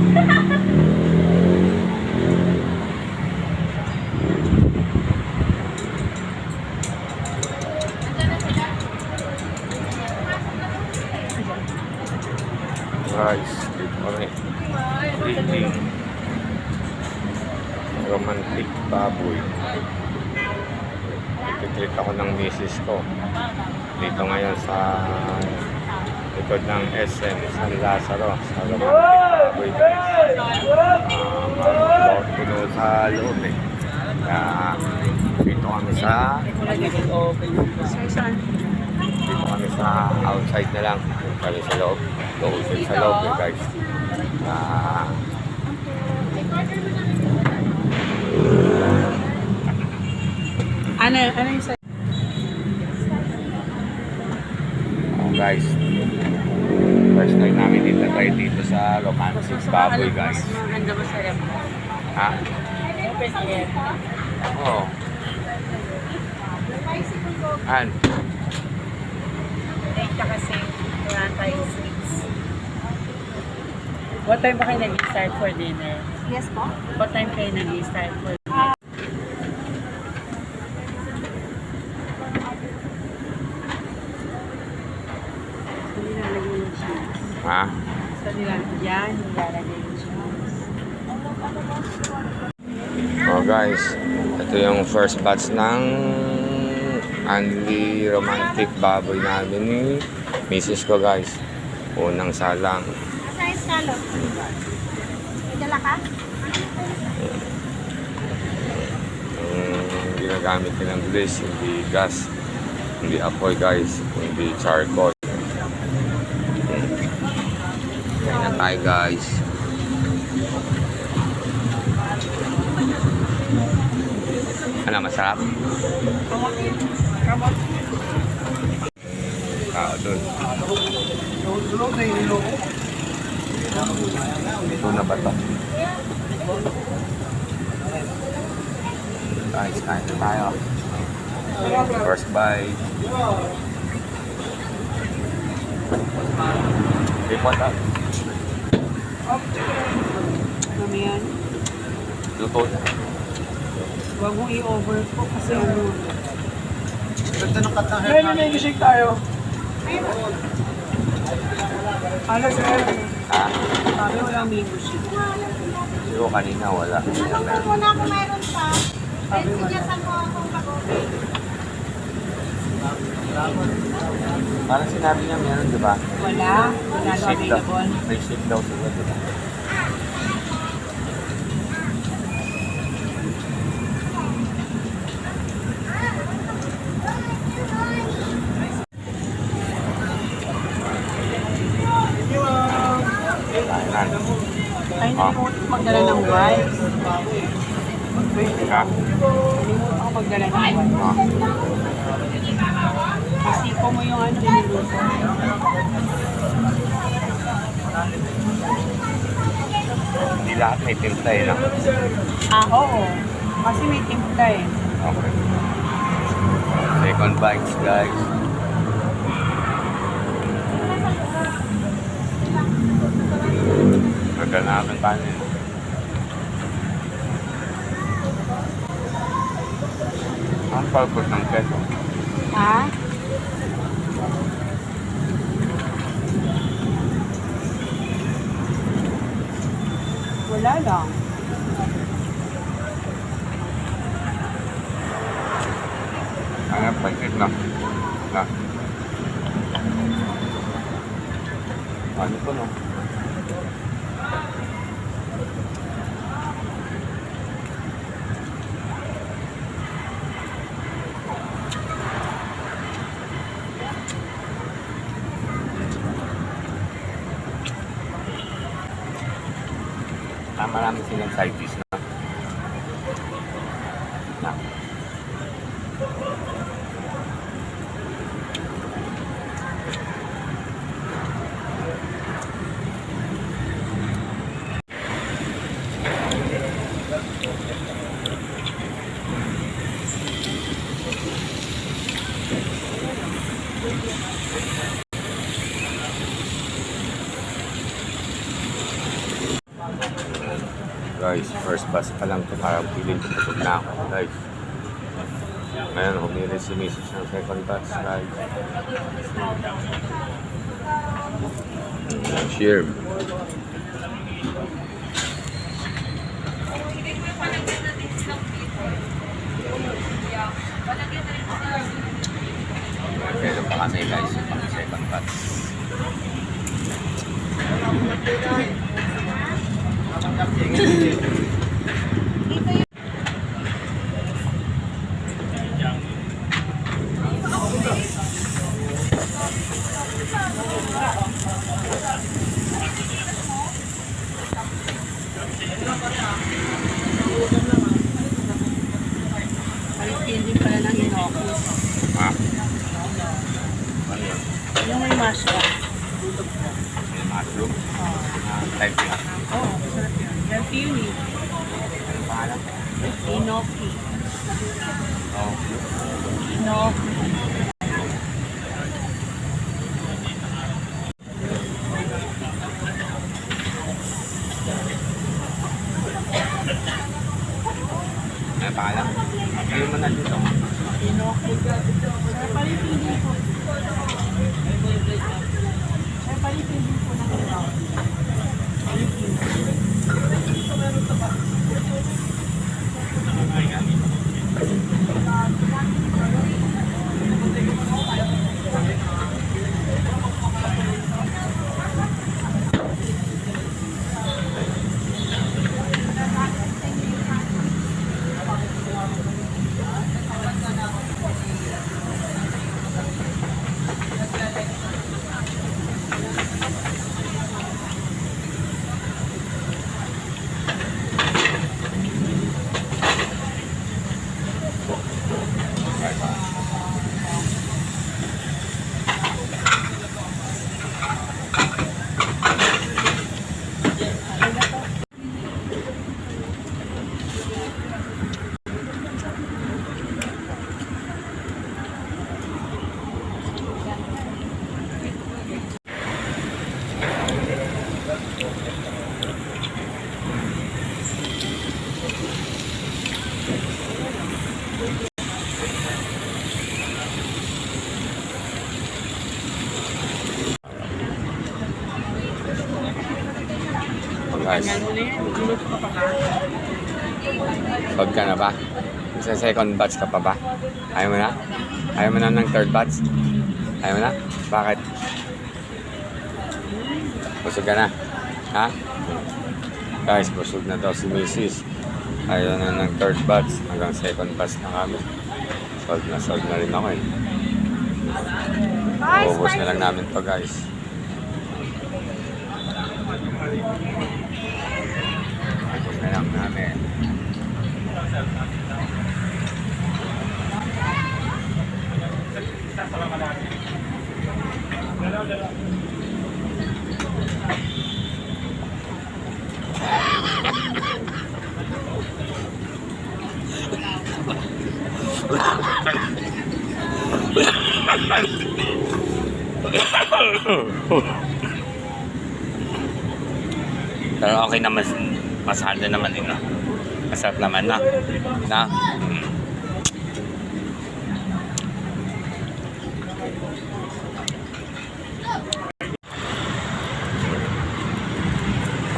Guys, dito kami. Eating romantic baboy. Nagtitreat ako ng misis ko. Dito ngayon sa likod ng SM San Lazaro. Sa romantic baboy guys. Puno sa loob eh. Kaya dito kami sa outside na lang. Kami sa loob. Doon sa loob eh guys. Ano yung sa... Guys, first time namin dito tayo dito sa romantic baboy guys. Handa ba sa rep? Ha? Open air. Oo. An? Teka kasi, wala tayong sweets. What time ba kayo nag-start for dinner? Yes po. What time kayo nag-start for dinner? Ha? Sa nilalagyan, nilalagay yung cheese. Oh guys, ito yung first batch ng Anli romantic baboy namin ni misis ko guys. Unang salang. Asa yung scallop? May dala ka? Ginagamit nilang grease, hindi gas, hindi apoy guys, hindi charcoal. Kaya na tayo guys. Ano, masarap? Tao dun. Ito na ba ito? Guys, kain na tayo. First bite. Report up. Ano yan? Luto na. Huwag mong i-overcook kasi ano. Ganda ng kata. Ngayon na i-shake tayo. Ano sir? Ha? Sabi walang mango shake. Pero kanina wala. Anong muna kung mayroon pa? Pwede sinyasan mo akong kagote. Parang sinabi niya meron, di ba? Wala. Wala daw available. May shake daw sila, di ba? Ay, nalimutan ko magdala ng wipes. Ha? Nalimutan ko magdala ng wipes. Kasi ko mo yung ano nililuto. Hindi lahat may timpla eh, no? Oo. Kasi may timpla eh. Okay. Second bites, guys. Maganakan kanin. Ang purpose ng keto. Ha? Wala lang. Ano, pancit na. Na. Ano po, no? Marami silang side dish na. Na. guys, first bus pa lang to, parang piling tutupog na ako guys. Ngayon, humili si Mrs. ng second bus guys. Share. Kailan pa kasi guys, pang second bus. Palit din pala ng inokis. Ha? Ano yun? Yung may mushroom. May mushroom? Type na. Oo, masarap yun. Healthy yun eh. Ano pangalan? Inoki. Oh. Inoki. Ano pangalan? Ano mo na dito? Inoki. Sir, palitin din po. Sir, palitin din po ng inoki. Guys, Ganyan mo na yan. Luto ka pa ka. pag ka na ba? Sa second batch ka pa ba? Ayaw mo na? Ayaw mo na ng third batch? Ayaw mo na? Bakit? Busog ka na? Ha? Guys, busog na daw si Mrs. Ayaw na ng third batch. Hanggang second batch na kami. Sold na rin ako eh. Ubus na lang namin to guys. Ubus na lang namin. Pero okay naman, masahal din naman din, no? Masarap naman na. Na?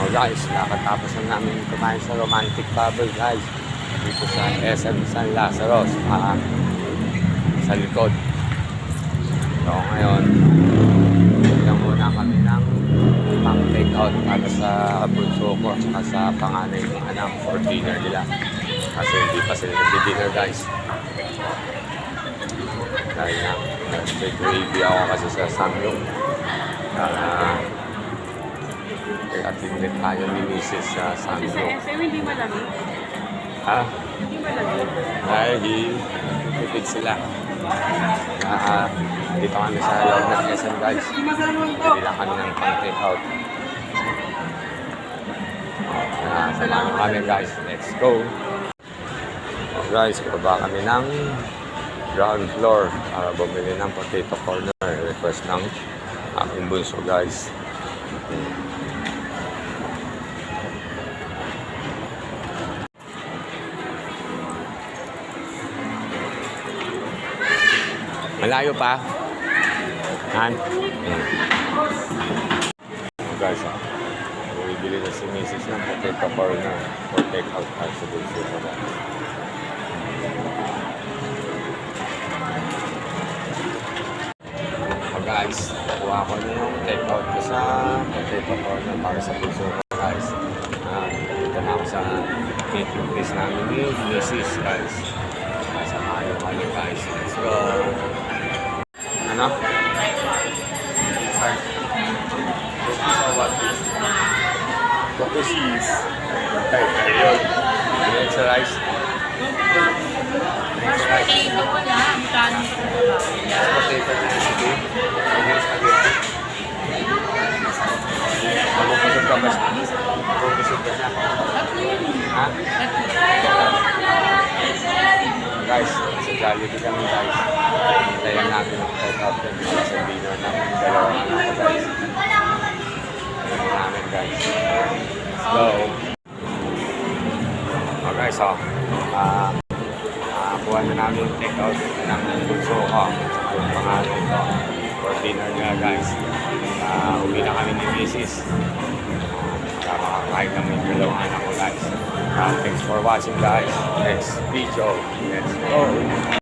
Oh guys, nakatapos na namin kumain sa Romantic Bubble guys. Dito sa SM San Lazaro, sa likod. So ngayon, bigyan muna kami ng pang-take out para sa bunso ko at sa panganay ng anak for dinner nila. Kasi hindi pa sila nag-dinner guys. Dahil na, nag-gravy ako kasi sa Samyong. Attended tayo ni Mrs. sa Kasi sa Samyong. SM hindi malamig. Ha? Hindi malamig. Dahil tipid sila. Dito kami sa loob ng SM guys. Hindi lang kami ng pang-take out. Salamat kami guys. Let's go. Oh, guys, baba kami ng ground floor para bumili ng potato corner. Request ng aking bunso guys. Malayo pa? Han? Guys, bumibili na si Mrs. ng potato corner for take-out tayo sa bulso mo na. Guys, nakuha ko na yung take-out ko sa potato corner para sa bulso ko, guys. Dito na ako sa meeting place namin ni Mrs. guys. Samahan yung kami, guys. Let's go! Ano? Sorry. Cookies or what? Cookies. Okay, ayun. Next rice. Next rice. Ito ko na, ang kanin ko na. Potato na recipe. Next spaghetti. Magpapasok ka ba siya? Magpapasok ka siya? Ha? Guys, sa Jollibee kami, guys. Hintayin namin ang take-out ng mga sa dinner namin. Dalawang anak ko, guys. Hintayin namin, guys. Let's go. Oh, guys, kuha na namin yung take-out ng bunso ko. Yung pangalan ko. For dinner nila, guys. Uwi na kami ni Mrs. Para makakain kami yung dalawang anak ko, guys. Thanks for watching, guys. Next video. Let's go.